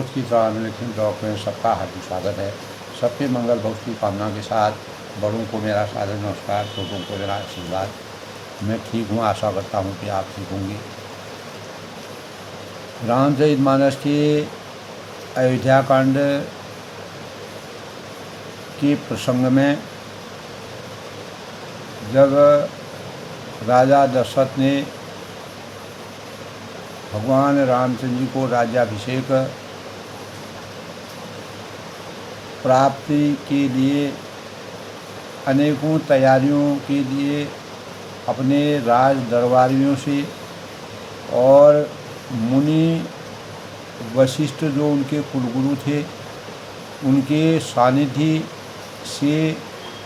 भगवत गीता निम्नलिखित ब्लॉक में सबका हार्दिक स्वागत है। सबके मंगल भक्त की कामना के साथ बड़ों को मेरा सादर नमस्कार, छोटों को मेरा आशीर्वाद। मैं ठीक हूँ, आशा करता हूँ कि आप ठीक होंगे। रामचरितमानस के अयोध्या कांड के प्रसंग में जब राजा दशरथ ने भगवान रामचंद्र जी को राज्याभिषेक प्राप्ति के लिए अनेकों तैयारियों के लिए अपने राज दरबारियों से और मुनि वशिष्ठ जो उनके कुलगुरु थे उनके सानिध्य से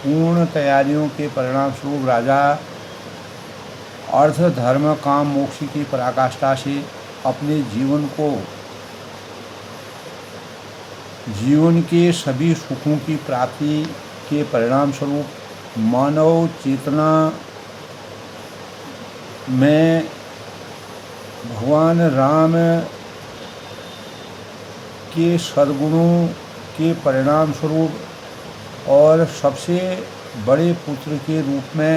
पूर्ण तैयारियों के परिणाम स्वरूप राजा अर्थ धर्म काम मोक्ष की पराकाष्ठा से अपने जीवन के सभी सुखों की प्राप्ति के परिणाम स्वरूप मानव चेतना में भगवान राम के सद्गुणों के परिणाम स्वरूप और सबसे बड़े पुत्र के रूप में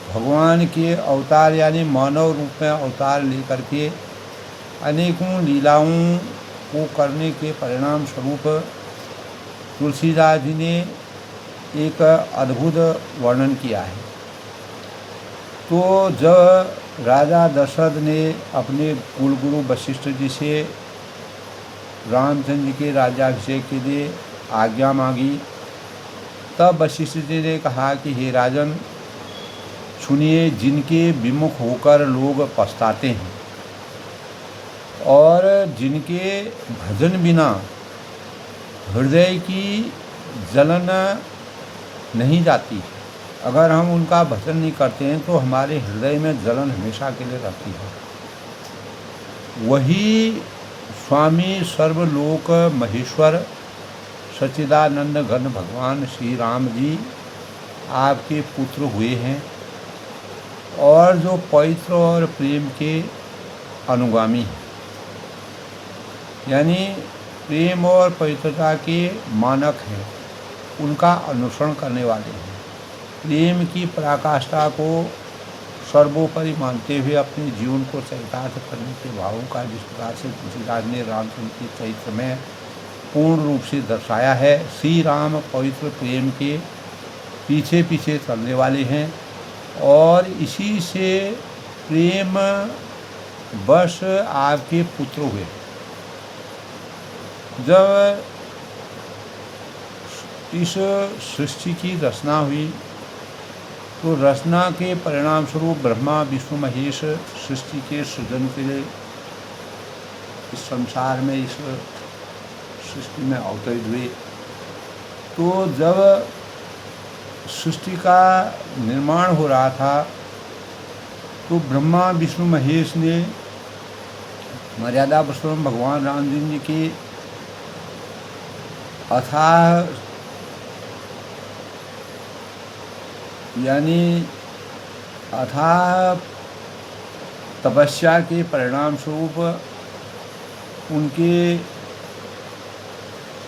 भगवान के अवतार यानी मानव रूप में अवतार लेकर के अनेकों लीलाओं को करने के परिणाम स्वरूप तुलसीदास जी ने एक अद्भुत वर्णन किया है। तो जब राजा दशरथ ने अपने कुलगुरु वशिष्ठ जी से रामचंद्र जी के राज्याभिषेक के लिए आज्ञा मांगी, तब वशिष्ठ जी ने कहा कि हे राजन, सुनिए, जिनके विमुख होकर लोग पछताते हैं और जिनके भजन बिना हृदय की जलन नहीं जाती, अगर हम उनका भजन नहीं करते हैं तो हमारे हृदय में जलन हमेशा के लिए रहती है। वही स्वामी सर्वलोक महेश्वर सच्चिदानंद घन भगवान श्री राम जी आपके पुत्र हुए हैं और जो पवित्र और प्रेम के अनुगामी हैं, यानी प्रेम और पवित्रता के मानक हैं, उनका अनुसरण करने वाले हैं। प्रेम की पराकाष्ठा को सर्वोपरि मानते हुए अपने जीवन को चरितार्थ करने के भावों का जिस प्रकार से तुलसीदास ने रामचंद्र के चरित्र में पूर्ण रूप से दर्शाया है। श्री राम पवित्र प्रेम के पीछे पीछे चलने वाले हैं और इसी से प्रेम वश आपके पुत्र हुए। जब इस सृष्टि की रचना हुई तो रचना के परिणाम स्वरूप ब्रह्मा विष्णु महेश सृष्टि के सृजन के लिए इस संसार में इस सृष्टि में अवतरित हुए। तो जब सृष्टि का निर्माण हो रहा था तो ब्रह्मा विष्णु महेश ने मर्यादा पुरुषोत्तम भगवान रामचंद्र जी के अथाह तपस्या के परिणाम स्वरूप उनके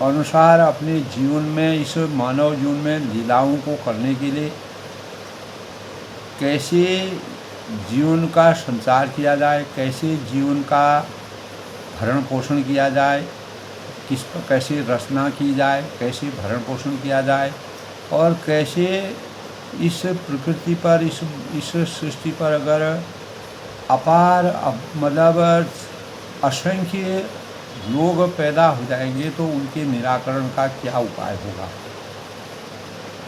अनुसार अपने जीवन में, इस मानव जीवन में लीलाओं को करने के लिए कैसे जीवन का संचार किया जाए, कैसे जीवन का भरण पोषण किया जाए, कैसे रचना की जाए, कैसे भरण पोषण किया जाए और कैसे इस प्रकृति पर, इस सृष्टि पर अगर अपार मतलब असंख्य लोग पैदा हो जाएंगे तो उनके निराकरण का क्या उपाय होगा।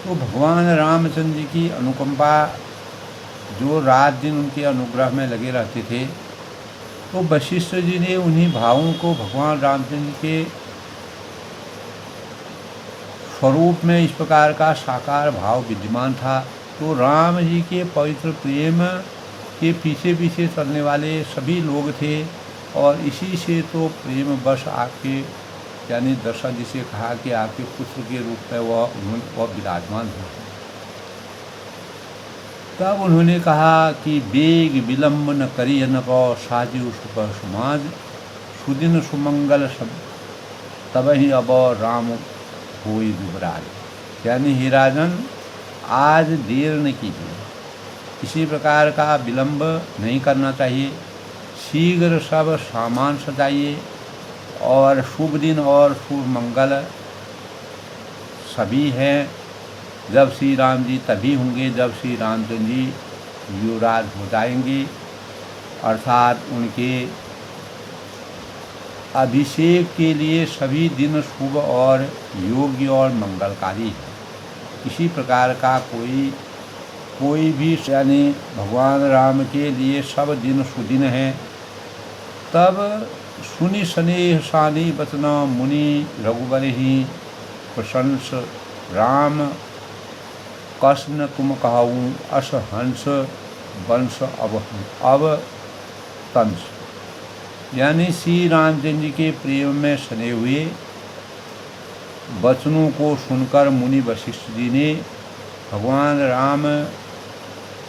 तो भगवान रामचंद्र जी की अनुकंपा, जो रात दिन उनके अनुग्रह में लगे रहते थे, तो वशिष्ठ जी ने उन्हीं भावों को भगवान रामचंद्र के स्वरूप में इस प्रकार का साकार भाव विद्यमान था। तो राम जी के पवित्र प्रेम के पीछे पीछे चलने वाले सभी लोग थे और इसी से तो प्रेम बस आपके यानी दशरथ जी से कहा कि आपके पुत्र के रूप में वह विराजमान हो। तब उन्होंने कहा कि बेग विलम्ब न करिय न कौ साजु सुपर समाज सुदिन सुमंगल सब तब ही अब राम होई दुबराज। यानी हे राजन, आज देर न कीजिए, किसी प्रकार का विलंब नहीं करना चाहिए, शीघ्र सब सामान सजाइए और शुभ दिन और शुभ मंगल सभी हैं। जब श्री राम जी तभी होंगे जब श्री रामचंद्र जी युवराज हो जाएंगे, अर्थात उनके अभिषेक के लिए सभी दिन शुभ और योग्य और मंगलकारी है। किसी प्रकार का कोई भी यानी भगवान राम के लिए सब दिन सुदिन है। तब सुनि स्नेह सानी बचना मुनि रघुबर ही प्रशंस राम कष्ण तुम कहूँ अस हंस वंश अब तंस। यानी श्री रामचंद्र जी के प्रेम में सने हुए वचनों को सुनकर मुनि वशिष्ठ जी ने भगवान राम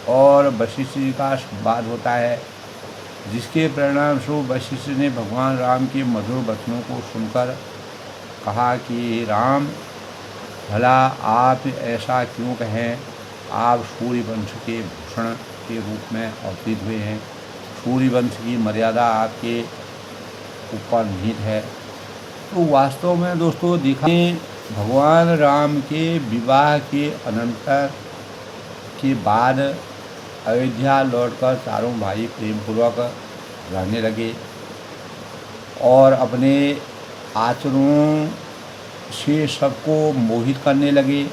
और वशिष्ठ जी का संवाद होता है, जिसके परिणाम स्वरूप वशिष्ठ ने भगवान राम के मधुर वचनों को सुनकर कहा कि राम, भला आप ऐसा क्यों कहें, आप सूर्य वंश के भूषण के रूप में अवतरित हुए हैं, सूर्य वंश की मर्यादा आपके ऊपर निहित है। तो वास्तव में दोस्तों देखा, भगवान राम के विवाह के अनंतर के बाद अयोध्या लौटकर चारों भाई प्रेम पूर्वक रहने लगे और अपने आचरणों से सबको मोहित करने लगे।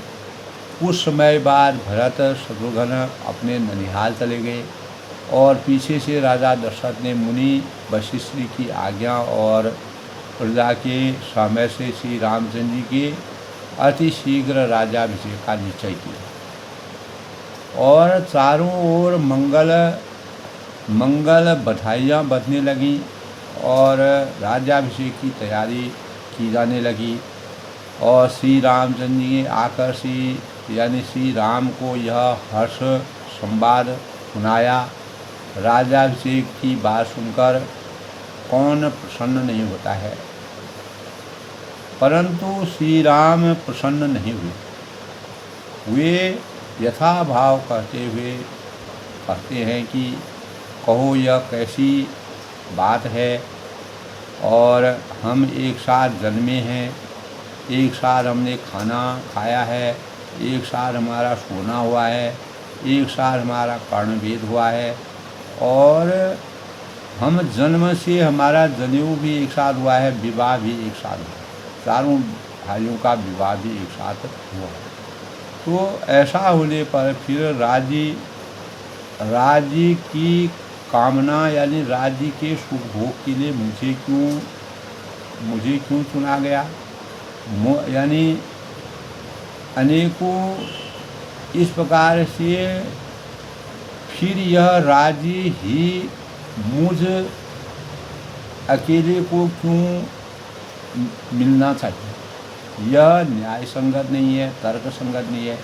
कुछ समय बाद भरत शत्रुघ्न अपने ननिहाल चले गए और पीछे से राजा दशरथ ने मुनि वशिष्ठ जी की आज्ञा और प्रजा के समय से श्री रामचंद्र जी के अति शीघ्र राज्याभिषेक का निश्चय किया और चारों ओर मंगल बधाइयाँ बजने लगीं और राज्याभिषेक की तैयारी की जाने लगी। और श्री रामचंद्र जी आकर श्री राम को यह हर्ष संवाद सुनाया। राज्याभिषेक की बात सुनकर कौन प्रसन्न नहीं होता है, परंतु श्री राम प्रसन्न नहीं हुए। वे यथा भाव कहते हैं कि कहो यह कैसी बात है, और हम एक साथ जन्मे हैं, एक साथ हमने खाना खाया है, एक साथ हमारा सोना हुआ है, एक साथ हमारा कर्णभेद हुआ है और हम जन्म से हमारा जनेऊ भी एक साथ हुआ है, विवाह भी एक साथ हुआ है, चारों भाइयों का विवाह भी एक साथ हुआ है। तो ऐसा होने पर फिर राज्य की कामना यानी राज्य के सुख भोग के लिए मुझे क्यों चुना गया। यानी अनेकों इस प्रकार से फिर यह राज्य ही मुझ अकेले को क्यों मिलना चाहिए। यह न्याय संगत नहीं है, तर्क संगत नहीं है।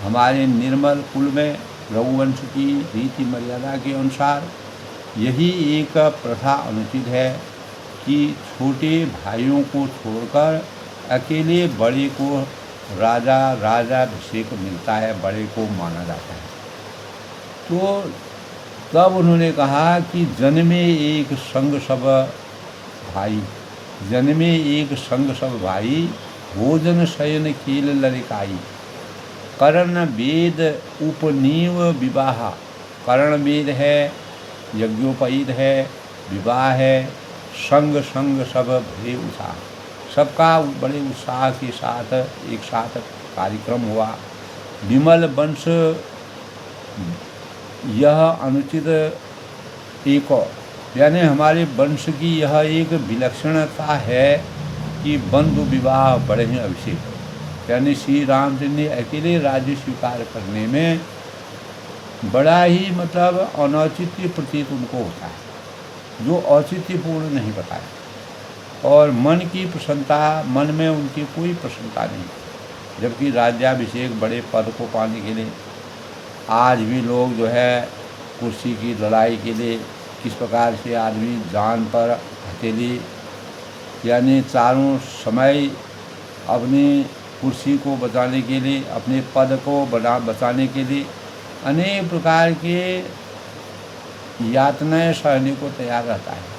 हमारे निर्मल कुल में रघुवंश की रीति मर्यादा के अनुसार यही एक प्रथा अनुचित है कि छोटे भाइयों को छोड़कर अकेले बड़े को राज्याभिषेक मिलता है, बड़े को माना जाता है। तो तब उन्होंने कहा कि जन्मे एक संग सब भाई, भोजन शयन खेल लड़काई, कर्ण वेद उपनीव विवाह। कर्ण वेद है, यज्ञोपवीत है, विवाह है, संग सब भरे उत्साह, सबका बड़े उत्साह के साथ एक साथ कार्यक्रम हुआ। विमल वंश यह अनुचित एक यानी हमारे वंश की यह एक विलक्षणता है कि बंधु विवाह बड़े ही अभिषेक। यानी श्री रामचंद्र ने अकेले राज्य स्वीकार करने में बड़ा ही मतलब अनौचित्य प्रतीत उनको होता है, जो औचित्यपूर्ण नहीं बताया। और मन की प्रसन्नता, मन में उनकी कोई प्रसन्नता नहीं, जबकि राज्याभिषेक बड़े पद को पाने के लिए आज भी लोग जो है कुर्सी की लड़ाई के लिए किस प्रकार से आदमी जान पर हथेली यानी चारों समय अपनी कुर्सी को बचाने के लिए, अपने पद को बचाने के लिए अनेक प्रकार के यातनाएं सहने को तैयार रहता है।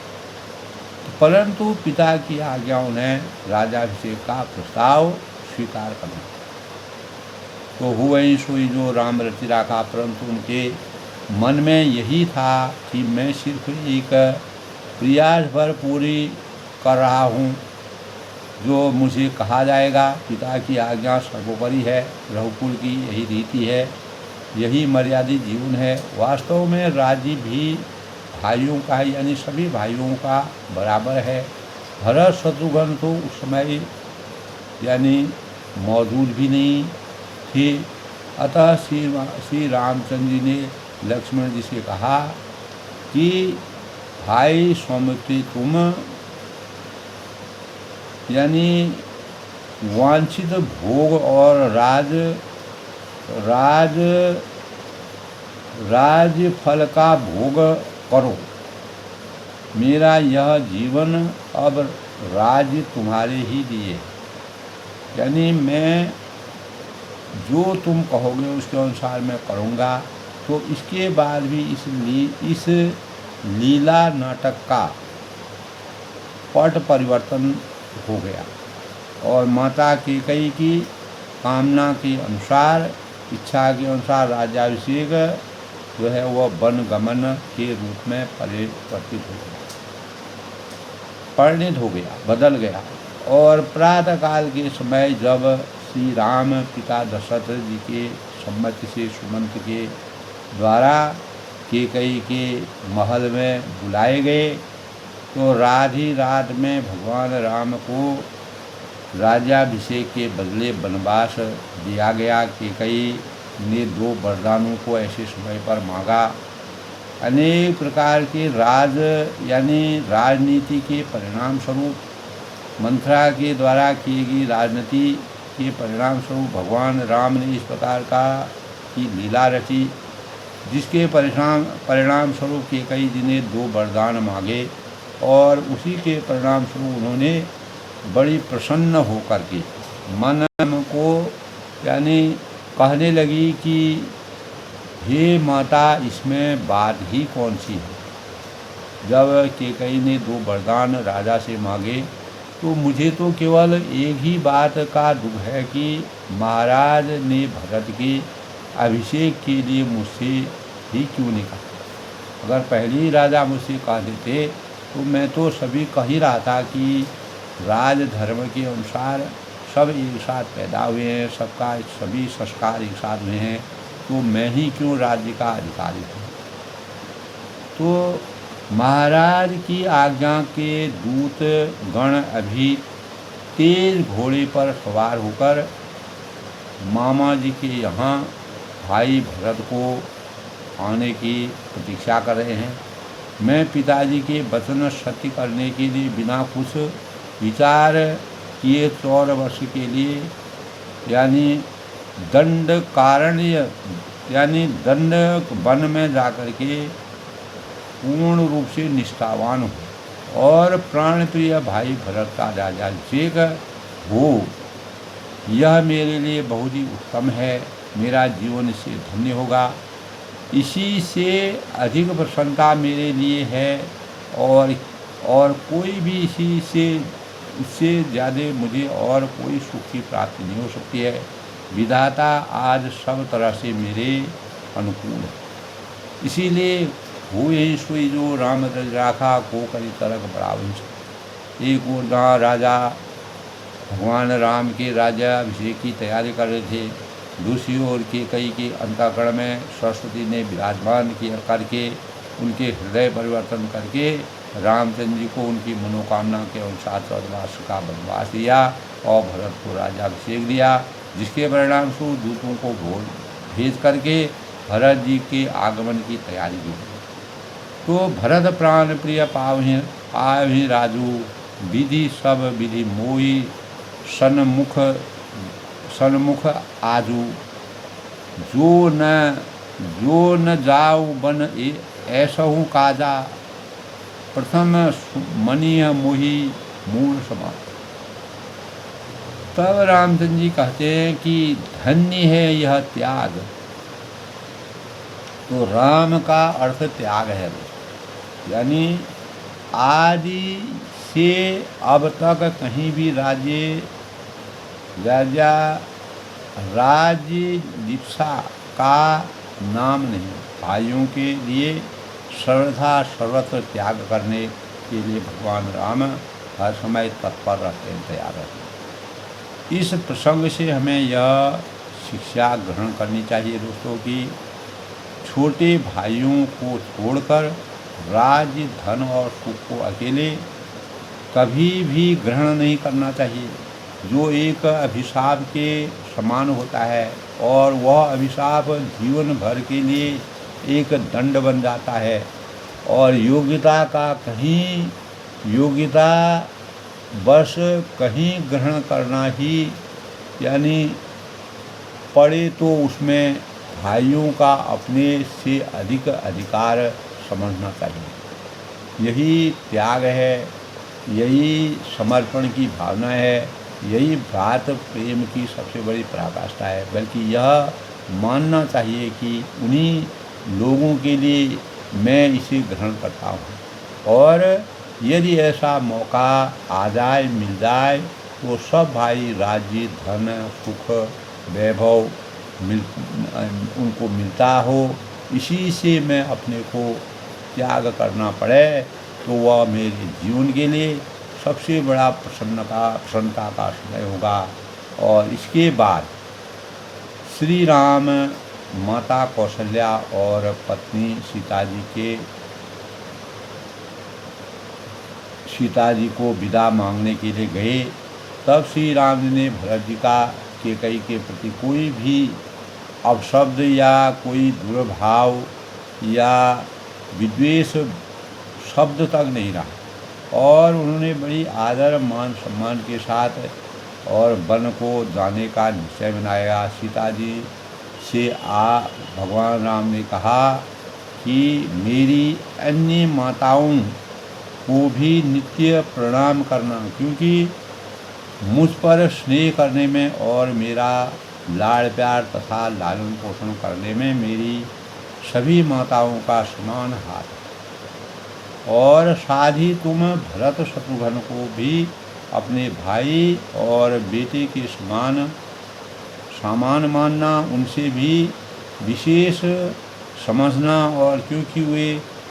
परंतु पिता की आज्ञा उन्हें राजाभिषेक का प्रस्ताव स्वीकार करना। तो हुआ ही सोई जो राम रचि रखा, परंतु उनके मन में यही था कि मैं सिर्फ एक प्रयास भर पूरी कर रहा हूँ जो मुझे कहा जाएगा। पिता की आज्ञा सर्वोपरि है, रघुकुल की यही रीति है, यही मर्यादित जीवन है। वास्तव में राज्य भी भाइयों का है, यानी सभी भाइयों का बराबर है। भरत शत्रुघ्न तो उस समय यानी मौजूद भी नहीं थे। अतः श्री रामचंद्र जी ने लक्ष्मण जी से कहा कि भाई सौमित्र, तुम यानी वांछित भोग और राज फल का भोग करो। मेरा यह जीवन अब राज्य तुम्हारे ही लिए, यानी मैं जो तुम कहोगे उसके अनुसार मैं करूँगा। तो इसके बाद भी इस लीला नाटक का पट परिवर्तन हो गया और माता कैकेयी की कामना के अनुसार, इच्छा के अनुसार राज्याभिषेक जो है वह वन गमन के रूप में परिणित हो गया, बदल गया। और प्रातः काल के समय जब श्री राम पिता दशरथ जी के सम्मति से सुमंत के द्वारा कैकेयी के महल में बुलाए गए, तो रात ही रात में भगवान राम को राज्याभिषेक के बदले वनवास दिया गया। कैकेयी ने 2 वरदानों को ऐसे समय पर मांगा। अनेक प्रकार के राजनीति के परिणाम स्वरूप, मंथरा के द्वारा की गई राजनीति के परिणाम स्वरूप भगवान राम ने इस प्रकार की लीला रची, जिसके परिणाम स्वरूप कैकेयी जी ने 2 वरदान मांगे और उसी के परिणाम स्वरूप उन्होंने बड़ी प्रसन्न होकर के मन को यानी कहने लगी कि हे माता, इसमें बात ही कौन सी है। जब कैकेयी ने 2 वरदान राजा से मांगे तो मुझे तो केवल एक ही बात का दुख है कि महाराज ने भरत के अभिषेक के लिए मुझसे ही क्यों नहीं कहा। अगर पहले ही राजा मुझसे कह देते तो मैं तो सभी कह ही रहा था कि राज धर्म के अनुसार सब एक साथ पैदा हुए हैं, सबका सभी संस्कार एक साथ हुए हैं, तो मैं ही क्यों राज्य का अधिकारी हूँ। तो महाराज की आज्ञा के दूत गण अभी तेज घोड़े पर सवार होकर मामा जी के यहाँ भाई भरत को आने की प्रतीक्षा कर रहे हैं। मैं पिताजी के वचन सत्य करने के लिए बिना कुछ विचार किए 14 वर्ष के लिए यानी दंडकारण्य यानी दंड वन में जाकर के पूर्ण रूप से निष्ठावान हो और प्राण प्रिय भाई भरत का राज्याभिषेक हो, यह मेरे लिए बहुत ही उत्तम है। मेरा जीवन इससे धन्य होगा। इसी से अधिक प्रसन्नता मेरे लिए है और कोई भी इससे ज़्यादा मुझे और कोई सुख की प्राप्ति नहीं हो सकती है। विधाता आज सब तरह से मेरे अनुकूल है। इसीलिए हुए सोई जो राम राखा को करी तरक बराबर। एक ओर जहाँ राजा भगवान राम के राज्याभिषेक की तैयारी कर रहे थे, दूसरी ओर कैकेयी के अंतःकरण में सरस्वती ने विराजमान किया करके उनके हृदय परिवर्तन करके रामचंद्र जी को उनकी मनोकामना के अनुसार 14 वर्ष का वनवास दिया और भरत को राज्याभिषेक दिया, जिसके परिणाम स्वरूप दूतों को भेज करके भरत जी के आगमन की तैयारी की। तो भरत प्राण प्रिय पावहि राजू, विधि सब विधि मोही सन्मुख आजू। जो न जाऊ बन ऐसहु काजा, प्रथम मनीय मोही मूल समान। तब रामचंद्र जी कहते हैं कि धन्य है यह त्याग। तो राम का अर्थ त्याग है, यानी आदि से अब तक कहीं भी राज्य दीक्षा का नाम नहीं। भाइयों के लिए सर्वथा सर्वत्र त्याग करने के लिए भगवान राम हर समय तत्पर रहते हैं, तैयार रहते हैं। इस प्रसंग से हमें यह शिक्षा ग्रहण करनी चाहिए दोस्तों कि छोटे भाइयों को छोड़कर राज्य, धन और सुख को अकेले कभी भी ग्रहण नहीं करना चाहिए, जो एक अभिशाप के समान होता है और वह अभिशाप जीवन भर के लिए एक दंड बन जाता है। और योग्यता बस कहीं ग्रहण करना ही, यानी पड़े तो उसमें भाइयों का अपने से अधिक अधिकार समझना चाहिए। यही त्याग है, यही समर्पण की भावना है, यही भ्रात प्रेम की सबसे बड़ी पराकाष्ठा है। बल्कि यह मानना चाहिए कि उन्हीं लोगों के लिए मैं इसे ग्रहण करता हूँ, और यदि ऐसा मौका आ जाए, मिल जाए, तो सब भाई राज्य, धन, सुख, वैभव उनको मिलता हो, इसी से मैं अपने को त्याग करना पड़े, तो वह मेरे जीवन के लिए सबसे बड़ा प्रसन्नता का समय होगा। और इसके बाद श्री राम माता कौशल्या और पत्नी सीता जी को विदा मांगने के लिए गए। तब श्री राम जी ने भरत जी का कैकेयी के प्रति कोई भी अपशब्द या कोई दुर्भाव या विद्वेष शब्द तक नहीं रहा, और उन्होंने बड़ी आदर, मान, सम्मान के साथ और वन को जाने का निश्चय बनाया। सीता जी से भगवान राम ने कहा कि मेरी अन्य माताओं को भी नित्य प्रणाम करना, क्योंकि मुझ पर स्नेह करने में और मेरा लाड़ प्यार तथा लालन पोषण करने में मेरी सभी माताओं का समान हाथ है। और साथ ही तुम भरत शत्रुघ्न को भी अपने भाई और बेटे के समान मानना, उनसे भी विशेष समझना, और क्योंकि वे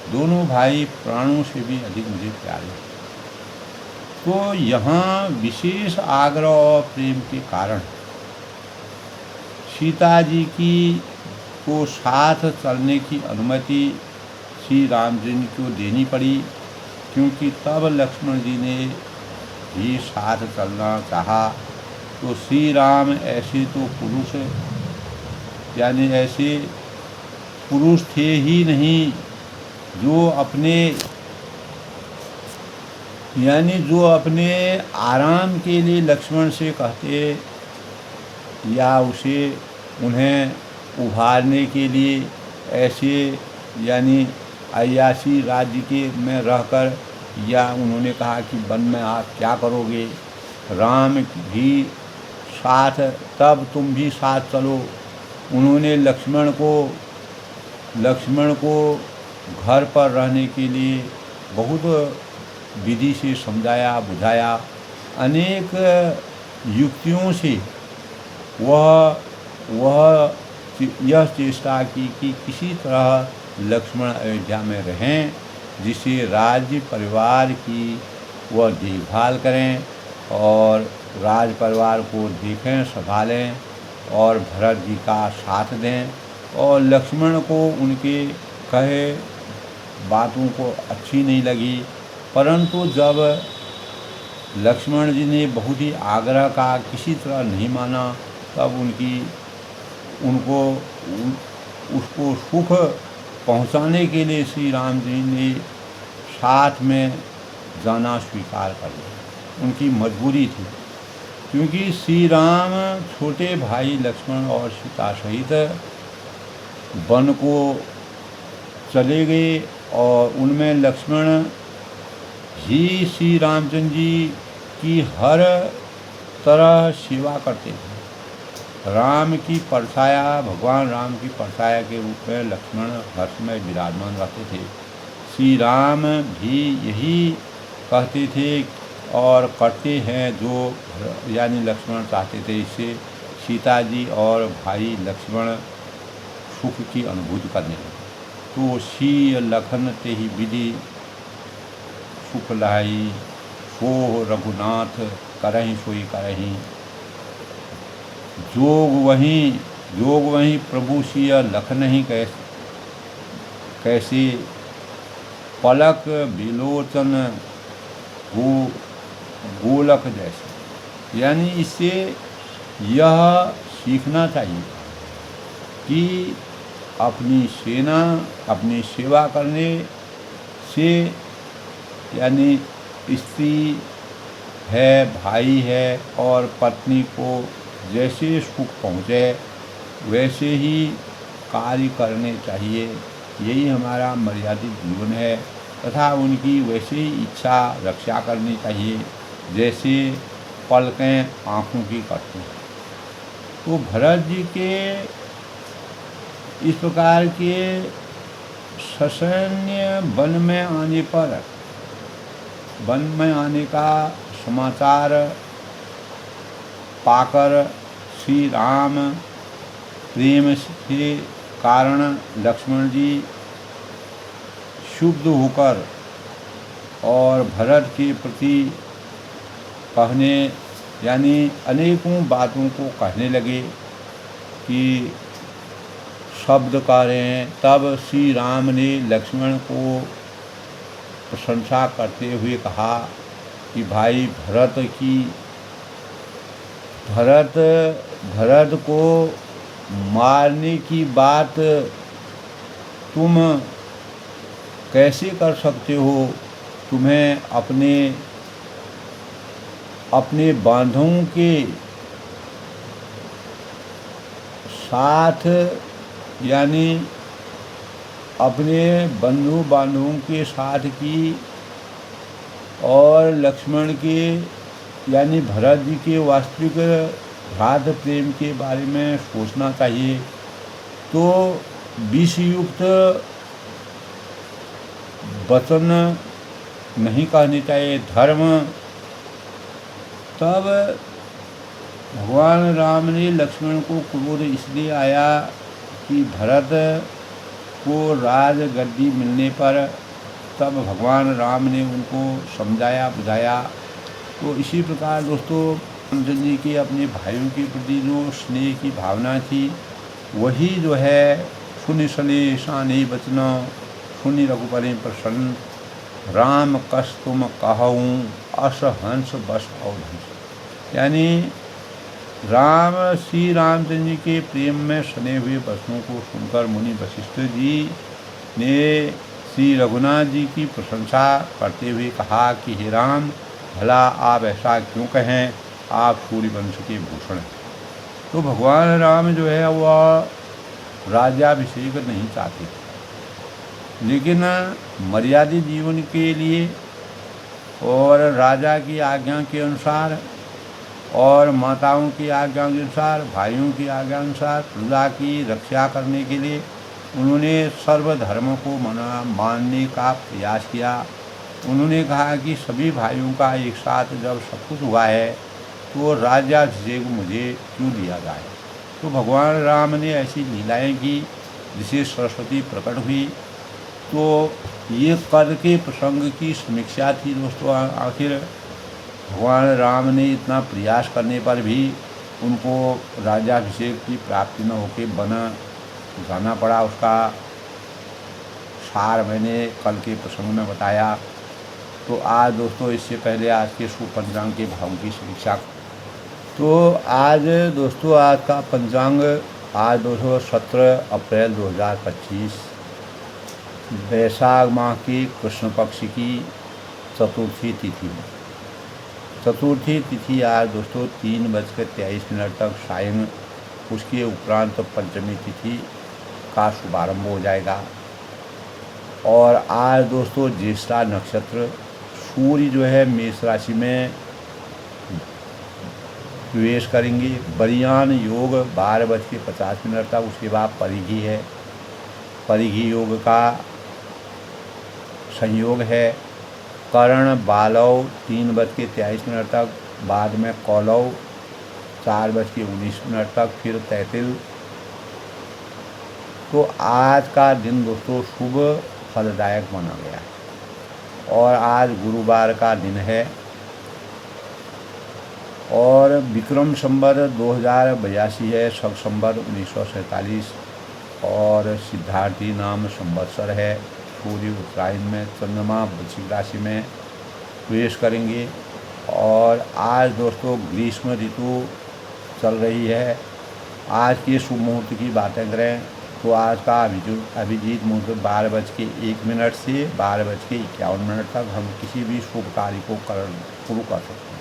दोनों भाई प्राणों से भी अधिक मुझे प्यारे हैं। तो यहाँ विशेष आग्रह और प्रेम के कारण सीता जी को साथ चलने की अनुमति श्री राम जी को देनी पड़ी, क्योंकि तब लक्ष्मण जी ने भी साथ चलना चाहा। तो श्री राम ऐसे तो पुरुष, यानी ऐसे पुरुष थे ही नहीं जो अपने आराम के लिए लक्ष्मण से कहते या उन्हें उभारने के लिए ऐसे, यानी अय्याशी राज्य के में रहकर, या उन्होंने कहा कि वन में आप क्या करोगे, राम भी साथ, तब तुम भी साथ चलो। उन्होंने लक्ष्मण को घर पर रहने के लिए बहुत विधि से समझाया, बुझाया, अनेक युक्तियों से वह यह चेष्टा की कि किसी तरह लक्ष्मण अयोध्या में रहें, जिससे राज्य परिवार की वह देखभाल करें और राज परिवार को देखें, संभालें और भरत जी का साथ दें। और लक्ष्मण को उनके कहे बातों को अच्छी नहीं लगी, परंतु जब लक्ष्मण जी ने बहुत ही आग्रह का किसी तरह नहीं माना, तब उसको सुख पहुंचाने के लिए श्री राम जी ने साथ में जाना स्वीकार कर लिया। उनकी मजबूरी थी, क्योंकि श्री राम छोटे भाई लक्ष्मण और सीता सहित वन को चले गए, और उनमें लक्ष्मण ही श्री रामचंद्र जी की हर तरह सेवा करते थे। राम की परछाया, भगवान राम की परछाया के रूप में लक्ष्मण हर्ष में विराजमान रहते थे। श्री राम भी यही कहते थे और करते हैं जो यानी लक्ष्मण चाहते थे। इससे सीता जी और भाई लक्ष्मण सुख की अनुभूति करने लगे। तो सी लखन ते ही विधि सुख लाई, सो रघुनाथ करहीं सोई करहीं। जोग वहीं प्रभु सिय लखन ही कैसे पलक बिलोचन हो गोलक जैसे। यानी इससे यह सीखना चाहिए कि अपनी सेना, अपनी सेवा करने से, यानी स्त्री है, भाई है और पत्नी को जैसे सुख पहुँचे वैसे ही कार्य करने चाहिए। यही हमारा मर्यादित जीवन है तथा उनकी वैसे ही इच्छा रक्षा करनी चाहिए जैसे पलकें आँखों की करती हैं। तो भरत जी के इस प्रकार के ससैन्य वन में आने का समाचार पाकर श्री राम प्रेम के कारण लक्ष्मण जी क्षुब्ध होकर और भरत के प्रति कहने यानी अनेकों बातों को कहने लगे कि शब्द कह रहे हैं। तब श्री राम ने लक्ष्मण को प्रशंसा करते हुए कहा कि भाई भरत को मारने की बात तुम कैसे कर सकते हो? तुम्हें अपने बांधवों के साथ यानी अपने बंधु बांधवों के साथ की और लक्ष्मण के यानी भरत जी के वास्तविक भ्रातृ प्रेम के बारे में सोचना चाहिए। तो विषयुक्त वचन नहीं कहने चाहिए, धर्म। तब भगवान राम ने लक्ष्मण को क्रोध इसलिए आया कि भरत को राजगद्दी मिलने पर तब भगवान राम ने उनको समझाया बुझाया। तो इसी प्रकार दोस्तों रामचंद्र जी की अपने भाइयों के प्रति जो स्नेह की भावना थी वही जो है सुनि सलेशानी बचना सुनि रघुपति प्रसन्न राम कस तुम कहूँ अस हंस बस अवधंस। यानी श्री रामचंद्र जी के प्रेम में सने हुए वचनों को सुनकर मुनि वशिष्ठ जी ने श्री रघुनाथ जी की प्रशंसा करते हुए कहा कि हे राम, भला आप ऐसा क्यों कहें, आप सूर्यवंश के भूषण हैं। तो भगवान राम जो है वह राज्याभिषेक नहीं चाहते, लेकिन मर्यादित जीवन के लिए और राजा की आज्ञा के अनुसार और माताओं की आज्ञा के अनुसार, भाइयों की आज्ञा अनुसार प्रजा की रक्षा करने के लिए उन्होंने सर्वधर्म को मानने का प्रयास किया। उन्होंने कहा कि सभी भाइयों का एक साथ जब सब कुछ हुआ है तो राज्याभिषेक मुझे क्यों दिया जाए। तो भगवान राम ने ऐसी लीलाएं की जिसे सरस्वती प्रकट हुई। तो ये कद के प्रसंग की समीक्षा थी दोस्तों। आखिर भगवान राम ने इतना प्रयास करने पर भी उनको राज्याभिषेक की प्राप्ति न होकर वन जाना पड़ा। उसका सार मैंने कल के प्रसंग में बताया। तो आज दोस्तों इससे पहले आज के शुभ पंचांग के भावों की समीक्षा। तो आज दोस्तों आज का पंचांग आज दोस्तों 17 अप्रैल 2025 वैशाख माह की कृष्ण पक्ष की चतुर्थी तिथि में। चतुर्थी तिथि आज दोस्तों 3:23 तक सायं, उसके उपरांत पंचमी तिथि का शुभारंभ हो जाएगा। और आज दोस्तों ज्येष्ठा नक्षत्र, सूर्य जो है मेष राशि में प्रवेश करेंगे। बरियान योग 12:50 तक, उसके बाद परिघी है। परिघी योग का संयोग है। कर्ण बालव 3:23 तक, बाद में कौलव 4:19 तक, फिर तैतिल। तो आज का दिन दोस्तों शुभ फलदायक माना गया है और आज गुरुवार का दिन है और विक्रम संवत 2082 है, शक संवत 1947 और सिद्धार्थी नाम संवत्सर है। सूर्य उत्तरायण में, चंद्रमा वृश्चिक राशि में प्रवेश करेंगे और आज दोस्तों ग्रीष्म ऋतु चल रही है। आज के शुभ मुहूर्त की बातें करें तो आज का अभिजीत मुहूर्त 12:01 से 12:51 तक हम किसी भी शुभ कार्य को शुरू कर सकते हैं।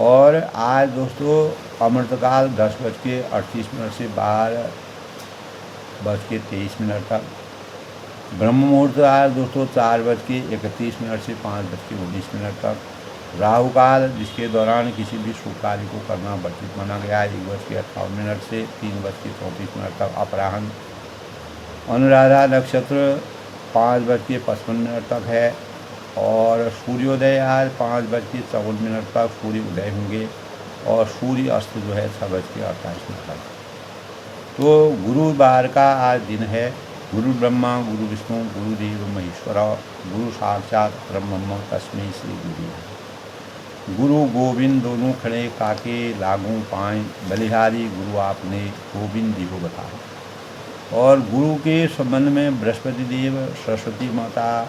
और आज दोस्तों अमृतकाल 10:38 से 12:23 तक। ब्रह्म मुहूर्त आज दोस्तों 4:31 से 5:19 तक। राहु काल, जिसके दौरान किसी भी शुभ कार्य को करना वर्जित माना गया है, 1:58 से 3:34 तक अपराह्न। अनुराधा नक्षत्र 5:55 तक है और सूर्योदय आज 5:54 तक सूर्य उदय होंगे और सूर्य अस्त जो है 6:48 तक। तो गुरुवार का आज दिन है। गुरु ब्रह्मा गुरु विष्णु गुरुदेव महेश्वर, गुरु साक्षात ब्रह्म तस्मै श्री गुरु। गुरु गोविंद दोनों खड़े काके लागू पाएँ, बलिहारी गुरु आपने गोविंद जी को बताया। और गुरु के संबंध में बृहस्पति देव सरस्वती माता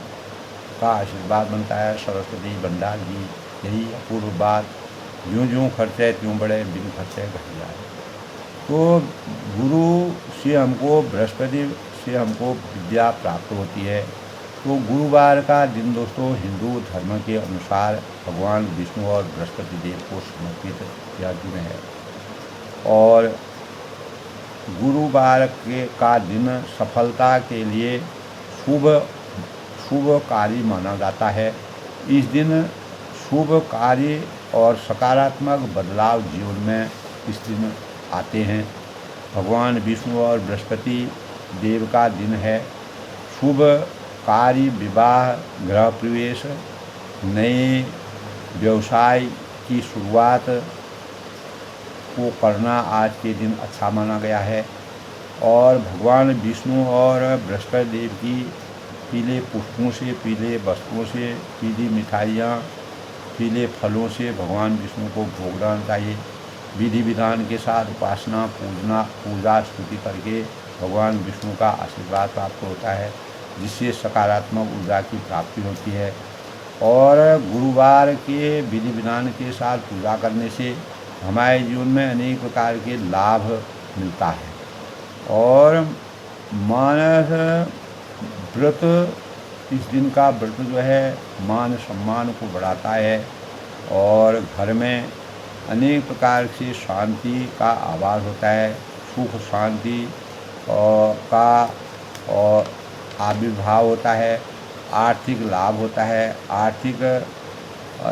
का आशीर्वाद बनता है। सरस्वती भंडार जी, यही अपूर्व बात। ज्यों ज्यों खर्चे त्यों बड़े, बिन खर्चे घट जाए। तो गुरु से हमको, बृहस्पति से हमको विद्या प्राप्त होती है। तो गुरुवार का दिन दोस्तों हिंदू धर्म के अनुसार भगवान विष्णु और बृहस्पति देव को समर्पित यह दिन है और गुरुवार का दिन सफलता के लिए शुभ कार्य माना जाता है। इस दिन शुभ कार्य और सकारात्मक बदलाव जीवन में इस दिन आते हैं। भगवान विष्णु और बृहस्पति देव का दिन है। शुभ कार्य, विवाह, गृह प्रवेश, नए व्यवसाय की शुरुआत को करना आज के दिन अच्छा माना गया है। और भगवान विष्णु और बृहस्पति देव की पीले पुष्पों से, पीले वस्त्रों से, पीली मिठाइयाँ, पीले फलों से भगवान विष्णु को भोग लगाना चाहिए। विधि विधान के साथ उपासना, पूजा स्तुति करके भगवान विष्णु का आशीर्वाद प्राप्त होता है, जिससे सकारात्मक ऊर्जा की प्राप्ति होती है। और गुरुवार के विधि विधान के साथ पूजा करने से हमारे जीवन में अनेक प्रकार के लाभ मिलता है। और मानस व्रत, इस दिन का व्रत जो है मान सम्मान को बढ़ाता है और घर में अनेक प्रकार से शांति का आवास होता है। सुख शांति का और आविर्भाव होता है। आर्थिक लाभ होता है। आर्थिक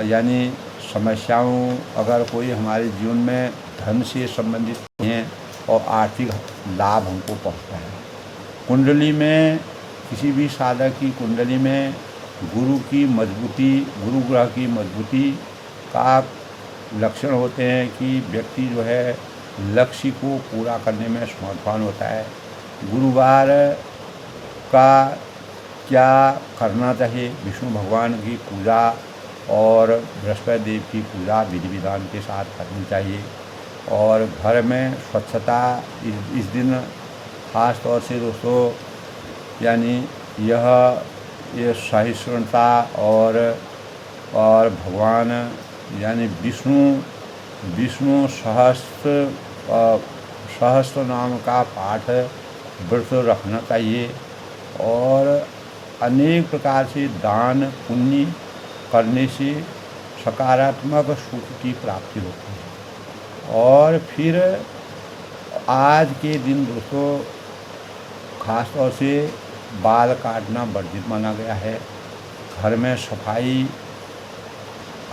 यानी समस्याओं, अगर कोई हमारे जीवन में धन से संबंधित हैं और आर्थिक लाभ हमको पहुंचता है। कुंडली में, किसी भी साधक की कुंडली में गुरु की मजबूती, गुरु ग्रह की मजबूती का लक्षण होते हैं कि व्यक्ति जो है लक्ष्य को पूरा करने में समर्थवान होता है। गुरुवार का क्या करना चाहिए? विष्णु भगवान की पूजा और बृहस्पति देव की पूजा विधि विधान के साथ करनी चाहिए। और घर में स्वच्छता इस दिन खास तौर से दोस्तों, यानी ये सहिष्णुता और भगवान यानी विष्णु सहस्त्र नाम का पाठ व्रत रखना चाहिए। और अनेक प्रकार से दान पुण्य करने से सकारात्मक सुख की प्राप्ति होती है। और फिर आज के दिन दोस्तों खास तौर से बाल काटना वर्जित माना गया है। घर में सफाई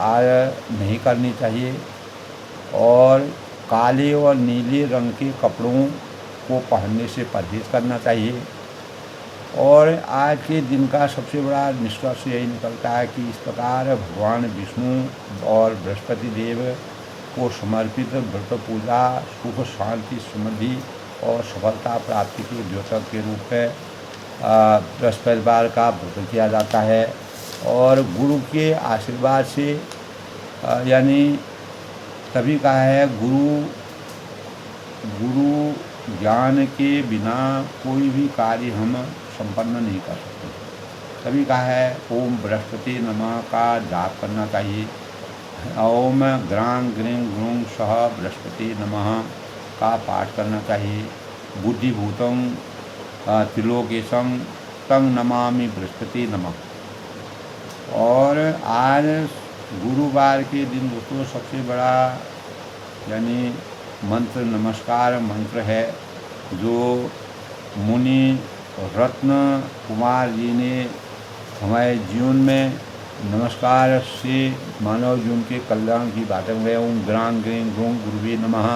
आज नहीं करनी चाहिए। और काले और नीले रंग के कपड़ों को पहनने से परहेज़ करना चाहिए। और आज के दिन का सबसे बड़ा निष्कर्ष यही निकलता है कि इस प्रकार भगवान विष्णु और बृहस्पति देव को समर्पित व्रत पूजा सुख शांति समृद्धि और सफलता प्राप्ति के द्योतक के रूप में बृहस्पतिवार का व्रत किया जाता है। और गुरु के आशीर्वाद से यानी तभी कहा है गुरु ज्ञान के बिना कोई भी कार्य हम संपन्न नहीं कर सकते। तभी कहा है ओम बृहस्पति नमः का जाप करना चाहिए। ओम ग्रां ग्रीं ग्रूं सह बृहस्पति नमः का पाठ करना चाहिए। बुद्धिभूतं त्रिलोकेशं तं नमामि बृहस्पति नमः। और आज गुरुवार के दिन दोस्तों सबसे बड़ा यानी मंत्र नमस्कार मंत्र है, जो मुनि रत्न कुमार जी ने हमारे जीवन में नमस्कार से मानव जीवन के कल्याण की बातें हुए। ओम ग्रां ग्रीं ग्रूं गुरुवे नमः।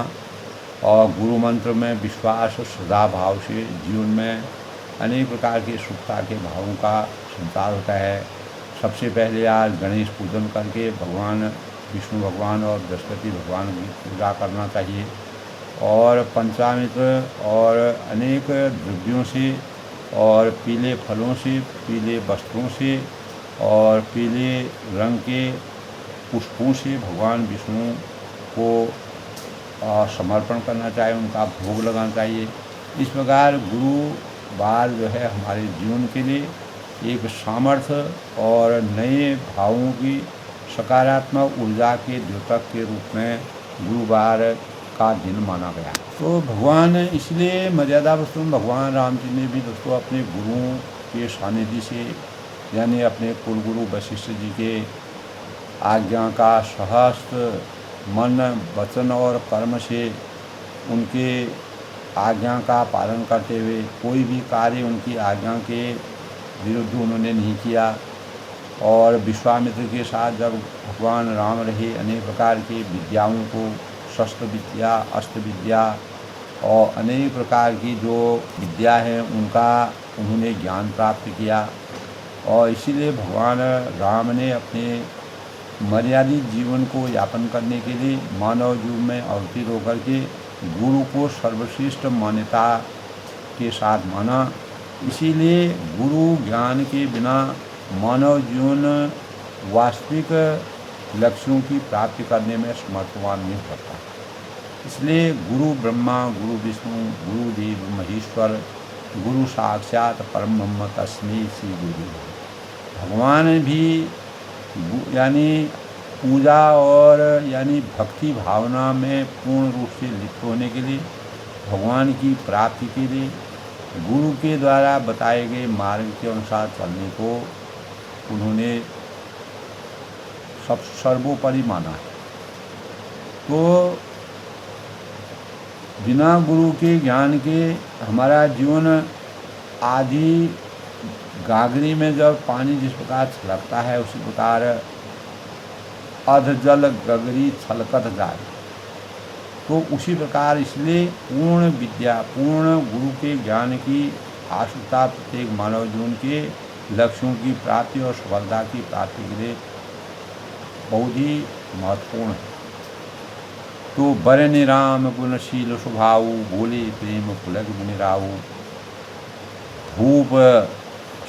और गुरु मंत्र में विश्वास श्रद्धा भाव से जीवन में अनेक प्रकार के सुखता के भावों का संचार होता है। सबसे पहले आज गणेश पूजन करके भगवान विष्णु भगवान और बृहस्पति भगवान की पूजा करना चाहिए। और पंचामृत और अनेक द्रव्यों से और पीले फलों से, पीले वस्त्रों से और पीले रंग के पुष्पों से भगवान विष्णु को समर्पण करना चाहिए, उनका भोग लगाना चाहिए। इस प्रकार गुरुवार जो है हमारे जीवन के लिए एक सामर्थ्य और नए भावों की सकारात्मक ऊर्जा के द्योतक के रूप में गुरुवार का दिन माना गया। तो भगवान इसलिए मर्यादा पुरुषोत्तम भगवान राम जी ने भी दोस्तों अपने गुरुओं के सानिध्य से यानी अपने कुलगुरु वशिष्ठ जी के आज्ञा का सहस्त्र मन वचन और कर्म से उनके आज्ञा का पालन करते हुए कोई भी कार्य उनकी आज्ञा के विरुद्ध उन्होंने नहीं किया। और विश्वामित्र के साथ जब भगवान राम रहे अनेक प्रकार की विद्याओं को, शस्त्र विद्या, अस्त्र विद्या और अनेक प्रकार की जो विद्या है उनका उन्होंने ज्ञान प्राप्त किया। और इसीलिए भगवान राम ने अपने मर्यादित जीवन को यापन करने के लिए मानव जीवन में अवतीर्ण होकर के गुरु को सर्वश्रेष्ठ मान्यता के साथ माना। इसीलिए गुरु ज्ञान के बिना मानव जीवन वास्तविक लक्ष्यों की प्राप्ति करने में समर्थवान नहीं करता। इसलिए गुरु ब्रह्मा गुरु विष्णु गुरु देव महेश्वर गुरु साक्षात परम ब्रह्म तस्मै श्री गुरु। भगवान भी यानी पूजा और यानी भक्ति भावना में पूर्ण रूप से लिप्त होने के लिए, भगवान की प्राप्ति के लिए गुरु के द्वारा बताए गए मार्ग के अनुसार चलने को उन्होंने सब सर्वोपरि माना है। तो बिना गुरु के ज्ञान के हमारा जीवन आदि गागरी में जब पानी जिस प्रकार छलकता है उसी प्रकार अध जल गगरी छलकत जाए। तो उसी प्रकार इसलिए पूर्ण विद्या पूर्ण गुरु के ज्ञान की आवश्यकता प्रत्येक मानव जीवन के लक्ष्यों की प्राप्ति और सफलता की प्राप्ति के लिए बहुत ही महत्वपूर्ण है। तो बरनि राम गुणशील स्वभाव बोले प्रेम पुलक बिनिराऊ। धूप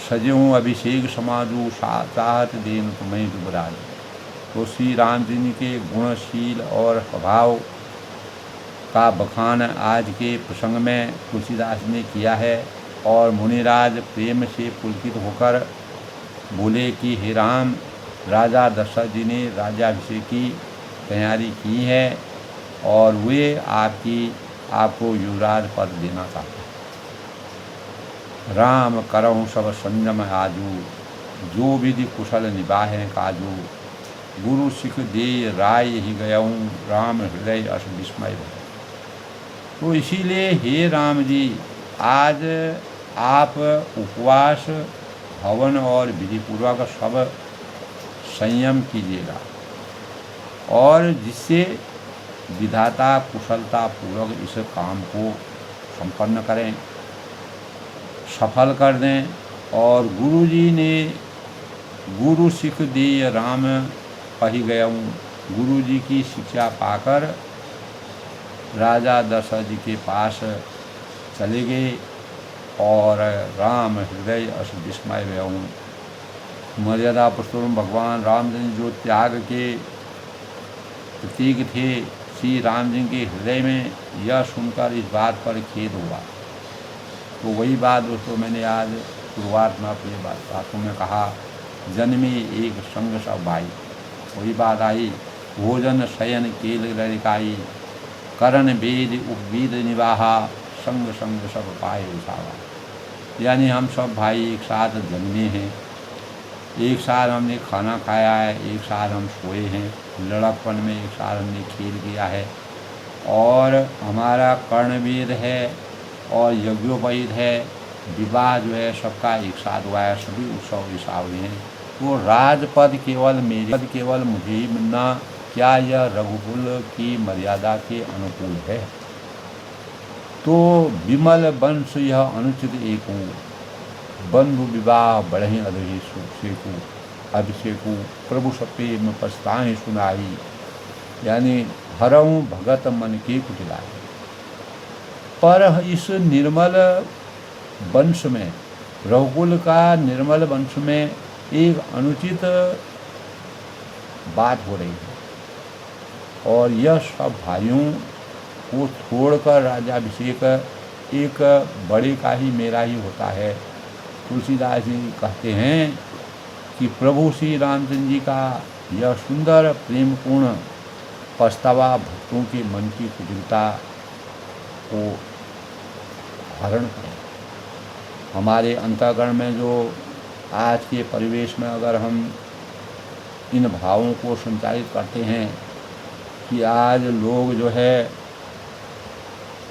सजऊँ अभिषेक समाजू चाहत देन तुम्हें दुबराज। तो श्री राम जी के गुणशील और स्वभाव का बखान आज के प्रसंग में तुलसीदास ने किया है। और मुनिराज प्रेम से पुलकित होकर बोले कि हे राम, राजा दशरथ जी ने राज्याभिषेक की तैयारी की है और वे आपको युवराज पद देना चाहते हैं। राम करहु सब संयम आजू, जो विधि कुशल निभाहें काजू। गुरु सिख दे राय ही गयऊँ, राम हृदय अस विस्मय। तो इसीलिए हे राम जी, आज आप उपवास हवन और विधिपूर्वक सब संयम कीजिएगा और जिससे विधाता कुशलता पूर्वक इस काम को संपन्न करें, सफल कर दें। और गुरु जी ने गुरु सिख दिए राम पही गयऊँ, गुरु जी की शिक्षा पाकर राजा दशरथ जी के पास चले गए और राम हृदय अस विस्मय व्यऊँ। मर्यादा पुरुषोत्तम भगवान रामचंद्र जो त्याग के प्रतीक थे, श्री राम जी के हृदय में यह सुनकर इस बात पर खेद हुआ। तो वही बात दोस्तों मैंने आज शुरुआत में अपनी बातों में कहा, जन्मे एक संग सब भाई। वही बात आई, भोजन शयन केल लड़काई, करण वेद उपवेद निवाहा, संग संग सब पाए उसावा। यानी हम सब भाई एक साथ जन्मे हैं, एक साथ हमने खाना खाया है, एक साथ हम सोए हैं, लड़कपन में एक साथ हमने खेल किया है, और हमारा कर्णवेद है और यज्ञोपवीत है, विवाह जो है सबका एक साथ हुआ है, सभी उत्सव हिसाब हैं। तो राजपद केवल मेरे केवल मुझे ही मिलना, क्या यह रघुकुल की मर्यादा के अनुकूल है? तो विमल वंश यह अनुचित एकू, बंधु विवाह बढ़े अधहि सेकू, अभिषेकू प्रभु सपे में पछताएं सुनाई। यानी हरऊँ भगत मन की कुटिलाई। पर इस निर्मल वंश में, रघुकुल का निर्मल वंश में एक अनुचित बात हो रही है, और यह सब भाइयों को छोड़कर राज्याभिषेक एक बड़े का ही मेरा ही होता है। तुलसीदास जी कहते हैं कि प्रभु श्री रामचंद्र जी का यह सुंदर प्रेमपूर्ण पछतावा भक्तों के मन की कुटिलता को हरण करें। हमारे अंतःकरण में जो आज के परिवेश में अगर हम इन भावों को संचालित करते हैं कि आज लोग जो है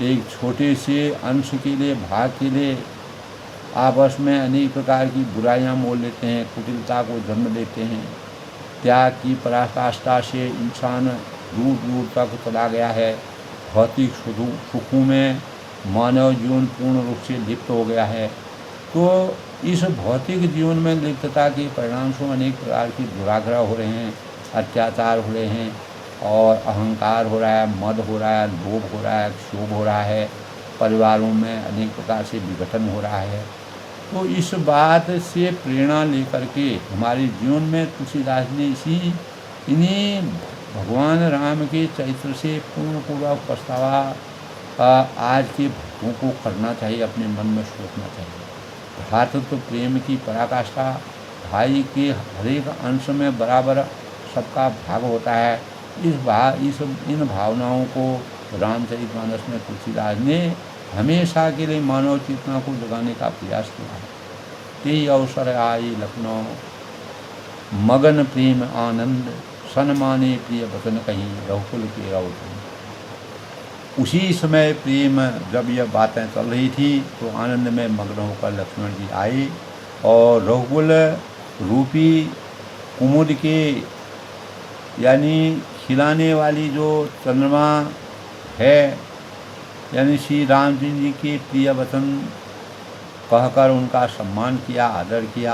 एक छोटे से अंश के लिए, भाग के लिए आपस में अनेक प्रकार की बुराइयां मोल लेते हैं, कुटिलता को जन्म देते हैं। त्याग की पराकाष्ठा से इंसान दूर दूर तक चला गया है। भौतिक सुखों में मानव जीवन पूर्ण रूप से लिप्त हो गया है। तो इस भौतिक जीवन में लिप्तता के परिणाम स्वरूप अनेक प्रकार की दुराग्रह हो रहे हैं, अत्याचार हो रहे हैं, और अहंकार हो रहा है, मद हो रहा है, लोभ हो रहा है, क्षोभ हो रहा है, परिवारों में अनेक प्रकार से विघटन हो रहा है। तो इस बात से प्रेरणा लेकर के हमारे जीवन में तुलसीदास ने इन्हीं भगवान राम के चरित्र से पूर्णपूर्वक पछतावा आज के भक्तों को करना चाहिए, अपने मन में सोचना चाहिए। भ्रातृत्व प्रेम की पराकाष्ठा, भाई के हरेक अंश में बराबर सबका भाग होता है। इन भावनाओं को रामचरितमानस में तुलसीदास ने हमेशा के लिए मानव चेतना को जगाने का प्रयास किया है। तेई अवसर आई लखनऊ, मगन प्रेम आनंद, सन्माने प्रिय वचन कहीं, रघुकुल के रघुकुल। उसी समय प्रेम, जब यह बातें चल रही थी तो आनंद में मग्न होकर लक्ष्मण जी आए और रघुकुल रूपी कुमुद के यानी खिलाने वाली जो चंद्रमा है, यानी श्री रामचंद्र जी के प्रिय वचन कहकर उनका सम्मान किया, आदर किया,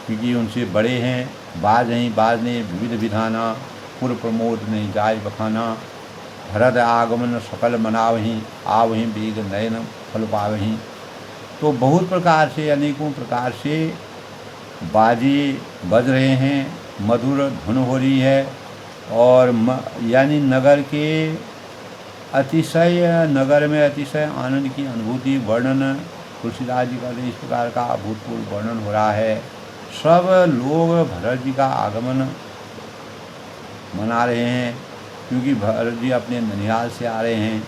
क्योंकि उनसे बड़े हैं। बाज नहीं बाज ने विविध विधाना, पुर प्रमोद नहीं जाय बखाना, भरत आगमन सकल मनावहीं, आवहीं बेग नयन फल पावहीं। तो बहुत प्रकार से, अनेकों प्रकार से बाजे बज रहे हैं, मधुर धुन हो रही है, और यानी नगर में अतिशय आनंद की अनुभूति वर्णन तुलसीदास जी का इस प्रकार का अभूतपूर्व वर्णन हो रहा है। सब लोग भरत जी का आगमन मना रहे हैं, क्योंकि भरत जी अपने ननिहाल से आ रहे हैं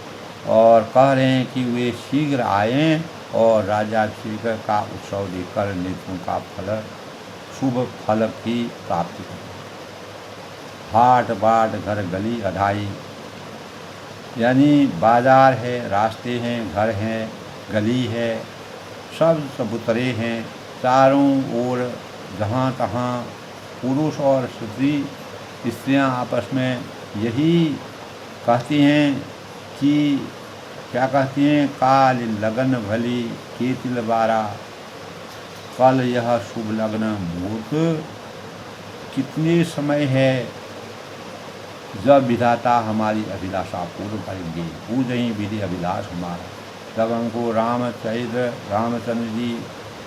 और कह रहे हैं कि वे शीघ्र आएँ और राज्याभिषेक का उत्सव देखकर नेत्रों का शुभ फल की प्राप्ति करें। हाट बाट घर गली अढ़ाई, यानी बाजार है, रास्ते हैं, घर हैं, गली है, सब चबूतरे हैं, चारों ओर जहाँ तहाँ पुरुष और स्त्रियाँ आपस में यही कहती हैं कि क्या कहती हैं, काल लगन भली के तिल बारा, कल यह शुभ लग्न मुहूर्त। कितने समय है जब विधाता हमारी अभिलाषा पूर्ण करेंगे, पूज ही विधि अभिलाष हमारा। जब हमको रामचंद्र जी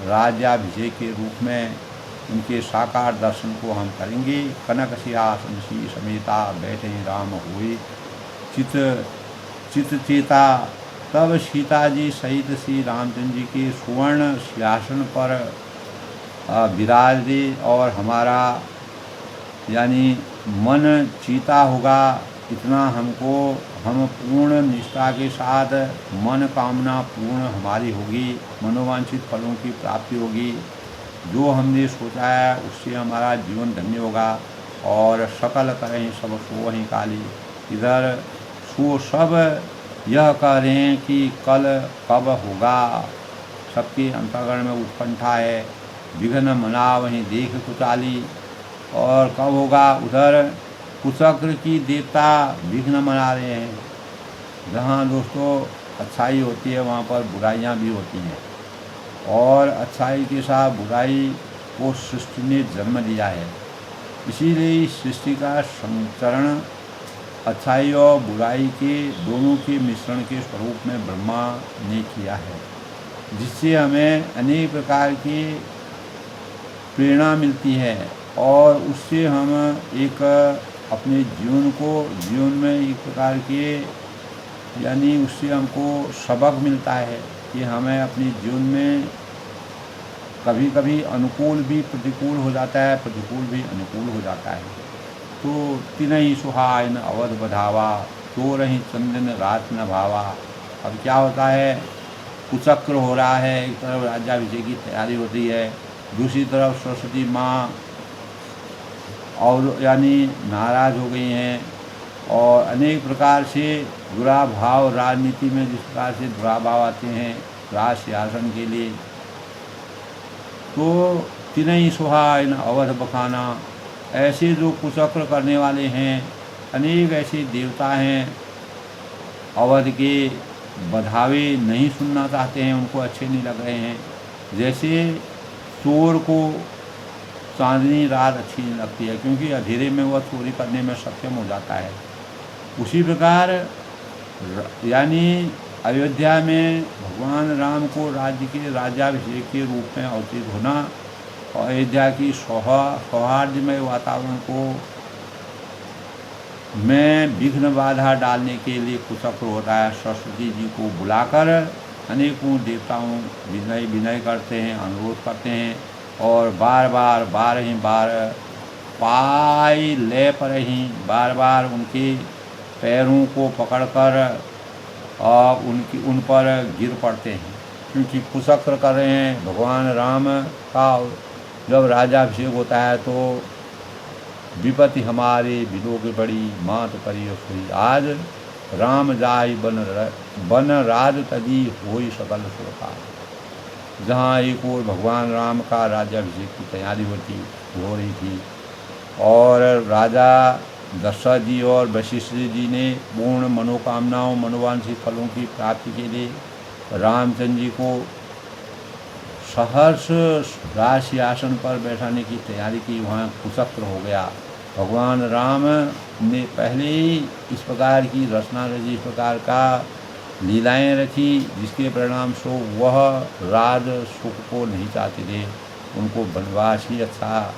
राज्याभिषेक के रूप में उनके साकार दर्शन को हम करेंगे। कनक सिंहासन सी समेता बैठे राम हुई चित चित चेता, तब सीता जी सहित श्री रामचंद्र जी के सुवर्ण सिंहासन पर विराजे और हमारा यानी मन चीता होगा। इतना हम पूर्ण निष्ठा के साथ मन कामना पूर्ण हमारी होगी, मनोवांछित फलों की प्राप्ति होगी। जो हमने सोचा है उससे हमारा जीवन धन्य होगा। और सकल करें सब सो वहीं काली, इधर सो सब यह कह रहे हैं कि कल कब होगा। सबके अंतर्गण में उत्कंठा है। विघ्न मना वहीं देख कुचाली, और कब होगा उधर कुचक्र की देवता विघ्न मना रहे हैं। जहाँ दोस्तों अच्छाई होती है वहाँ पर बुराइयाँ भी होती हैं, और अच्छाई के साथ बुराई को सृष्टि ने जन्म दिया है। इसीलिए इस सृष्टि का संचरण अच्छाई और बुराई के दोनों के मिश्रण के स्वरूप में ब्रह्मा ने किया है, जिससे हमें अनेक प्रकार की प्रेरणा मिलती है। और उससे हम एक अपने जीवन में एक प्रकार के यानी उससे हमको सबक मिलता है कि हमें अपने जीवन में कभी कभी अनुकूल भी प्रतिकूल हो जाता है, प्रतिकूल भी अनुकूल हो जाता है। तो तिनहि सुहाइन अवध बधावा, तो रही चंदन रात न भावा। अब क्या होता है, कुचक्र हो रहा है, एक तरफ राज्याभिषेक की तैयारी होती है, दूसरी तरफ सरस्वती माँ और यानी नाराज हो गई हैं। और अनेक प्रकार से बुरा भाव राजनीति में जिस प्रकार से बुरा भाव आते हैं राज सिंहासन के लिए, तो तिनहि सुहाइन अवध बखाना, ऐसे जो कुचक्र करने वाले हैं, अनेक ऐसे देवता हैं अवध के, बधावे नहीं सुनना चाहते हैं, उनको अच्छे नहीं लग रहे हैं। जैसे चोर को चांदनी रात अच्छी नहीं लगती है, क्योंकि अंधेरे में वह चोरी करने में सक्षम हो जाता है। उसी प्रकार यानी अयोध्या में भगवान राम को राज्य के राज्याभिषेक के रूप में अवतरित होना, और अयोध्या की सौहार्दमय वातावरण को में विघ्न बाधा डालने के लिए कुचक्र होता है। सरस्वती जी को बुलाकर अनेकों देवताओं विनय करते हैं, अनुरोध करते हैं, और बार बार पाई ले पर ही बार उनके पैरों को पकड़कर और उन पर गिर पड़ते हैं, क्योंकि कुचक्र कर रहे हैं। भगवान राम का जब राज्याभिषेक होता है तो विपत्ति हमारे बिलोक बड़ी मात करी हुई, आज राम जाय बन राज तदी होई सकल सुरकार। जहाँ एक और भगवान राम का राज्याभिषेक की तैयारी हो रही थी, और राजा दशरथ जी और वशिष्ठ जी ने पूर्ण मनोकामनाओं मनोवांछित फलों की प्राप्ति के लिए रामचंद्र जी को सहर्ष राज सिंहासन पर बैठाने की तैयारी की। वहाँ कुचक्र हो गया। भगवान राम ने पहले ही इस प्रकार की रचना रची, इस प्रकार का लीलाएं रची, जिसके परिणाम स्वरूप वह राज सुख को नहीं चाहते थे। उनको वनवास ही अच्छा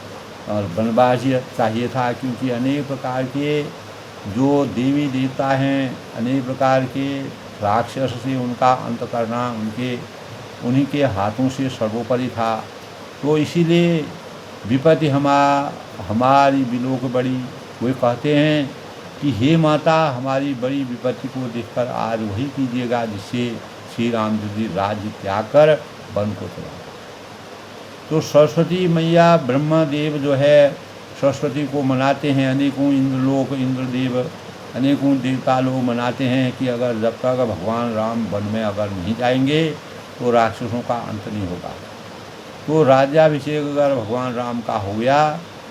और वनवास ही चाहिए था, क्योंकि अनेक प्रकार के जो देवी देवता हैं, अनेक प्रकार के राक्षस से उनका अंत करना उन्हीं के हाथों से सर्वोपरि था। तो इसीलिए विपत्ति हमारी बिलोक बड़ी। वे कहते हैं कि हे माता, हमारी बड़ी विपत्ति को देखकर आज वही कीजिएगा जिससे श्री रामचंद्र जी राज्य त्याग कर वन को चला। तो सरस्वती मैया ब्रह्मदेव जो है सरस्वती को मनाते हैं, अनेकों इंद्रलोक इंद्रदेव अनेकों देवता लोग मनाते हैं कि अगर जब तक भगवान राम वन में अगर नहीं जाएंगे तो राक्षसों का अंत नहीं होगा। तो राज्याभिषेक अगर भगवान राम का हो गया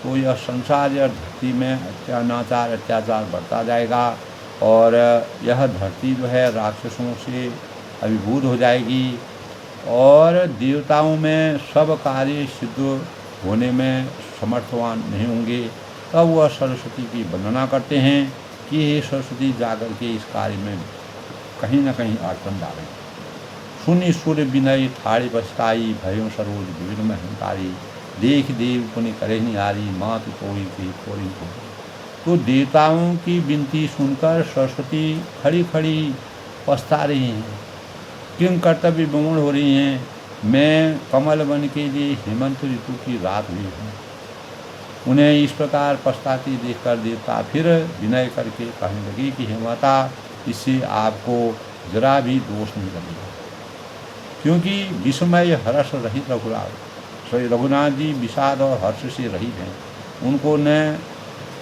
तो यह संसार या धरती में अत्याचार बढ़ता जाएगा और यह धरती जो है राक्षसों से अभिभूत हो जाएगी और देवताओं में सब कार्य सिद्ध होने में समर्थवान नहीं होंगे। तब वह सरस्वती की वंदना करते हैं कि हे सरस्वती जाकर के इस कार्य में कहीं न कहीं अड़चन डालें। सुनि सूर्य विनय ठाड़ी पछताई भयो सरोज विभिन्न में हंकारी देख देव पुण्य करे निहारी मात कोई की कोई हो। तो देवताओं की विनती सुनकर सरस्वती खड़ी खड़ी पछता रही हैं, किंग कर्तव्य विमूढ़ हो रही हैं। मैं कमल बन के लिए हेमंत ऋतु की रात हुई हूँ। उन्हें इस प्रकार पछताती देखकर देवता फिर विनय करके कहने लगी कि हे माता, इससे आपको जरा भी दोष नहीं लगेगा, क्योंकि विस्मय हर्ष रहित रघुनाथ जी विषाद और हर्ष से रहित हैं। उनको न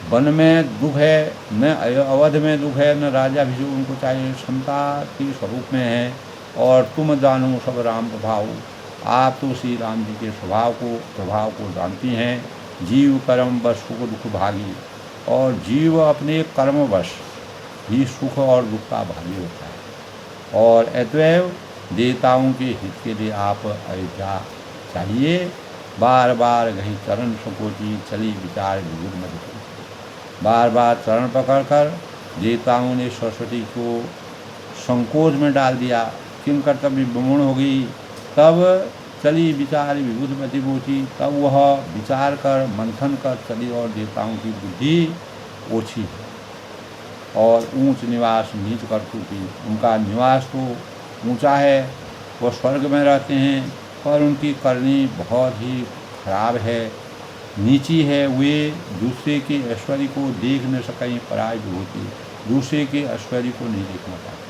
वन में दुख है, न अवध में दुख है, न राज्याभिषेक उनको चाहिए, क्षमता के स्वरूप में है। और तुम जानो सब राम प्रभाव, आप तो श्री राम जी के प्रभाव को जानती हैं। जीव कर्म बस सुख दुख भागी, और जीव अपने कर्मवश ही सुख और दुख का भागी होता है। और अतएव देवताओं के हित के लिए आप अयोध्या चाहिए। बार बार गही चरण संकोची चली विचार विभुर मधुर। बार बार चरण पकड़कर देवताओं ने सरस्वती को संकोच में डाल दिया, किंग कर्तव्य विमूढ़ हो गई। तब चली विचार विभुत मति पहुँची, तब वह विचार कर मंथन कर चली और देवताओं की बुद्धि ओछी है और ऊंच निवास नीच कर चुकी। उनका निवास तो ऊंचा है, वह स्वर्ग में रहते हैं, पर उनकी करनी बहुत ही खराब है, नीची है। वे दूसरे के ऐश्वर्य को देख न सकें, पराय होती दूसरे के ऐश्वर्य को नहीं देखना पाते।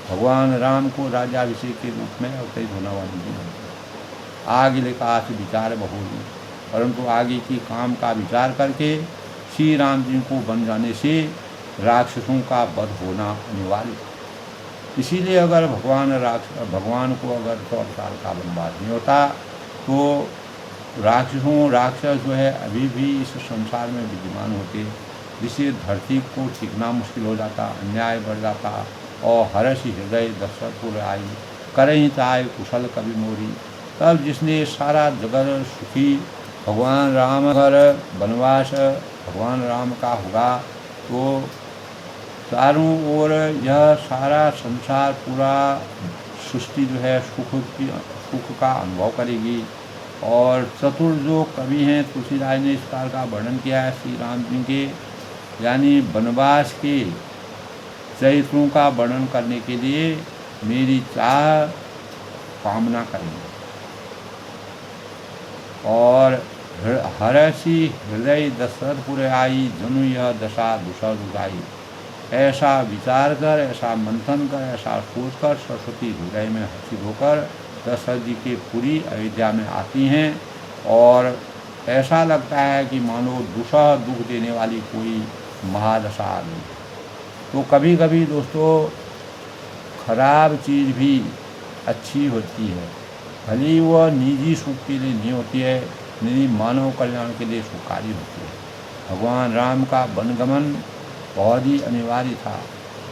भगवान राम को राज्याभिषेक के रूप में अवतरित होना वाली नहीं। आगे लिखा विचार बहुली, परंतु आगे की काम का विचार करके श्री राम जी को बन जाने से राक्षसों का वध होना अनिवार्य। इसीलिए अगर भगवान को अगर 14 साल का वनवास नहीं होता तो राक्षस जो है अभी भी इस संसार में विद्यमान होते, जिससे धरती को टिकना मुश्किल हो जाता, अन्याय बढ़ जाता। और हर्ष हृदय दशरथपुर आई, करहीं ताय कुशल कवि मोरी। तब जिसने सारा जगत सुखी भगवान राम अगर वनवास भगवान राम का होगा तो चारों ओर यह सारा संसार पूरा सृष्टि जो है सुख का अनुभव करेगी। और चतुर जो कवि हैं तुलसीदास ने इस प्रकार का वर्णन किया है श्री राम जी के, यानी वनवास के चरित्रों का वर्णन करने के लिए मेरी चाह कामना करेंगे। और हर्षि हृदय दशरथपुर आई, जनु यह दशा दूसर दुखाई। ऐसा विचार कर, ऐसा मंथन कर, ऐसा सोच कर सरस्वती हृदय में हर्षित होकर दशरथ जी के पुरी अयोध्या में आती हैं। और ऐसा लगता है कि मानो दूसरा दुख देने वाली कोई महादशा आ गई। तो कभी कभी दोस्तों खराब चीज़ भी अच्छी होती है, भले वह निजी सुख के लिए नहीं होती है, निजी मानव कल्याण के लिए सुखकारी होती है। भगवान राम का वनगमन बहुत ही अनिवार्य था।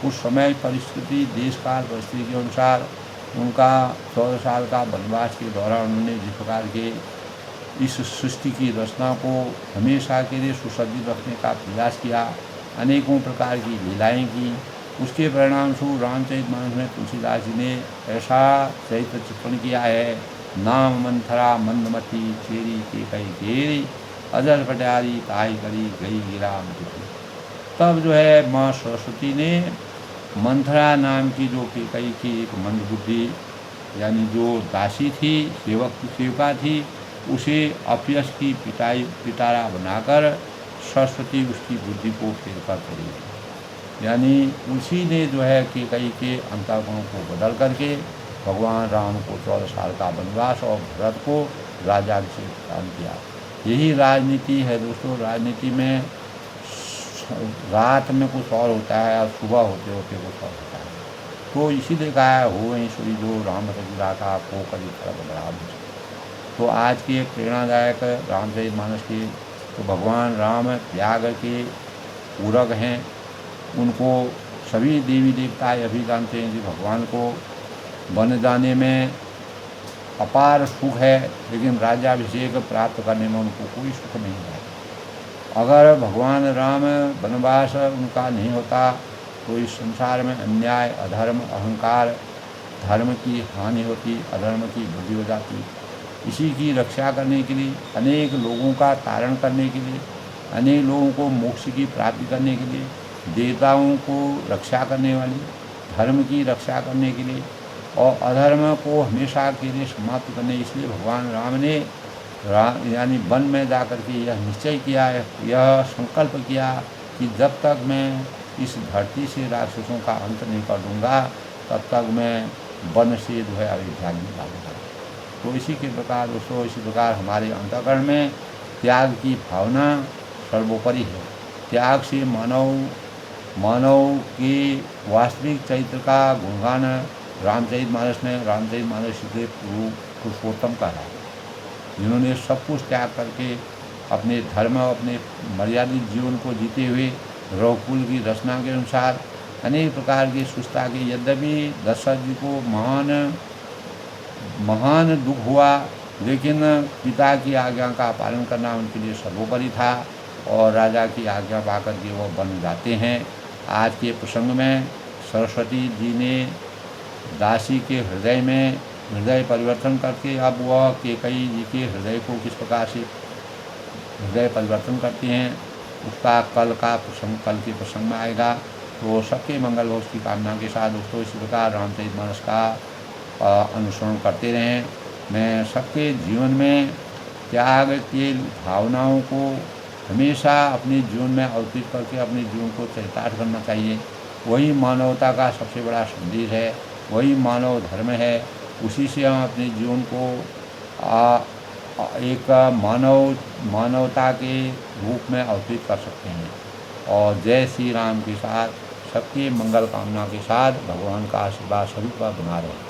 उस समय परिस्थिति देश काल परिस्थिति के अनुसार उनका 14 साल का वनवास के दौरान उन्होंने जिस प्रकार के इस सृष्टि की रचना को हमेशा के लिए सुसज्जित रखने का प्रयास किया, अनेकों प्रकार की लीलाएँ की, उसके परिणाम स्वरूप रामचरितमानस में तुलसीदास जी ने ऐसा चरित्र चित्रण किया है। नाम मंथरा मंदमती चेरी के कई घेरी, अजर पटारी ताही करी गई गिरा मती। तब जो है माँ सरस्वती ने मंथरा नाम की जो केकई की एक मंदबुद्धि यानी जो दासी थी, सेवका थी, उसे अपयश की पिटारा बनाकर सरस्वती उसकी बुद्धि को फेर कर चली। यानी उसी ने जो है केकई के अंतःकरणों को बदल करके भगवान राम को 14 साल का वनवास और भरत को राज्याभिषेक प्रदान किया। यही राजनीति है दोस्तों। राजनीति में रात में कुछ और होता है और सुबह होते होते कुछ और होता है। तो इसीलिए कहा है हो ईश्वरी जो राम रघुरा का को कभी बदलाव। तो आज की एक प्रेरणादायक रामचरितमानस की तो भगवान राम त्याग के पूरक हैं। उनको सभी देवी देवता यह भी जानते हैं कि भगवान को वन जाने में अपार सुख है, लेकिन राज्याभिषेक प्राप्त करने में उनको कोई सुख नहीं है। अगर भगवान राम वनवास उनका नहीं होता तो इस संसार में अन्याय, अधर्म, अहंकार, धर्म की हानि होती, अधर्म की वृद्धि हो जाती। इसी की रक्षा करने के लिए, अनेक लोगों का तारण करने के लिए, अनेक लोगों को मोक्ष की प्राप्ति करने के लिए, देवताओं को रक्षा करने वाली, धर्म की रक्षा करने के लिए और अधर्म को हमेशा के लिए समाप्त करने, इसलिए भगवान राम ने यानी वन में जा कर के यह निश्चय किया, यह संकल्प किया कि जब तक मैं इस धरती से राक्षसों का अंत नहीं कर दूंगा तब तक मैं वन से जो है अयोध्या नहीं लाऊंगा। तो इसी के प्रकार दोस्तों, इसी प्रकार हमारे अंतःकरण में त्याग की भावना सर्वोपरि है। त्याग से मानव के वास्तविक चरित्र का गुणगान रामचरितमानस में रामचरितमानस के पुरुषोत्तम का है, जिन्होंने सब कुछ त्याग करके अपने धर्म, अपने मर्यादित जीवन को जीते हुए रघुकुल की रचना के अनुसार अनेक प्रकार की सुस्ता की, यद्यपि दशरथ जी को महान दुख हुआ, लेकिन पिता की आज्ञा का पालन करना उनके लिए सर्वोपरि था और राजा की आज्ञा पाकर के वो बन जाते हैं। आज के प्रसंग में सरस्वती जी ने दासी के हृदय परिवर्तन करके अब वह कैकेयी जी के हृदय को किस प्रकार से हृदय परिवर्तन करती हैं, उसका कल के प्रसंग में आएगा। तो सबके मंगल हो उसकी कामना के साथ दोस्तों इसी प्रकार रामचरितमानस का अनुसरण करते रहें। मैं सबके जीवन में त्याग की भावनाओं को हमेशा अपने जीवन में अवतीत करके अपने जीवन को चरितार्थ करना चाहिए। वही मानवता का सबसे बड़ा संदेश है, वही मानव धर्म है। उसी से हम अपने जीवन को एक मानवता के रूप में अवतीत कर सकते हैं। और जय श्री राम के साथ सबकी मंगल कामना के साथ भगवान का आशीर्वाद सभी पर बना रहे।